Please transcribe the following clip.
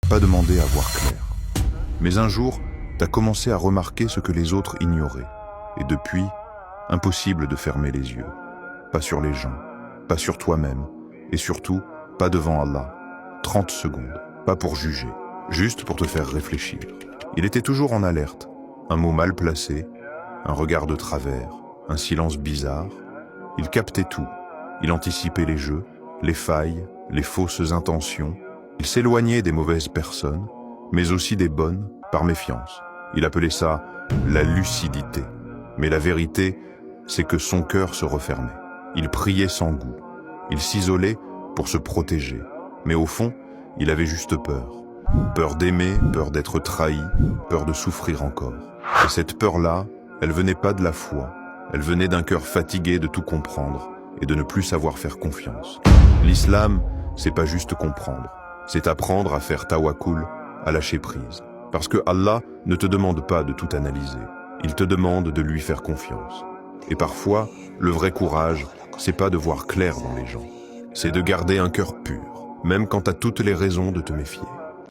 pas demandé à voir clair. Mais un jour, t'as commencé à remarquer ce que les autres ignoraient. Et depuis, impossible de fermer les yeux. Pas sur les gens, pas sur toi-même, et surtout, pas devant Allah. 30 secondes, pas pour juger, juste pour te faire réfléchir. Il était toujours en alerte. Un mot mal placé, un regard de travers, un silence bizarre. Il captait tout. Il anticipait les jeux, les failles, les fausses intentions. Il s'éloignait des mauvaises personnes, mais aussi des bonnes, par méfiance. Il appelait ça la lucidité. Mais la vérité, c'est que son cœur se refermait. Il priait sans goût. Il s'isolait pour se protéger. Mais au fond, il avait juste peur. Peur d'aimer, peur d'être trahi, peur de souffrir encore. Et cette peur-là, elle venait pas de la foi. Elle venait d'un cœur fatigué de tout comprendre et de ne plus savoir faire confiance. L'islam, c'est pas juste comprendre. C'est apprendre à faire tawakkul, à lâcher prise. Parce que Allah ne te demande pas de tout analyser. Il te demande de lui faire confiance. Et parfois, le vrai courage, c'est pas de voir clair dans les gens. C'est de garder un cœur pur, même quand t'as toutes les raisons de te méfier.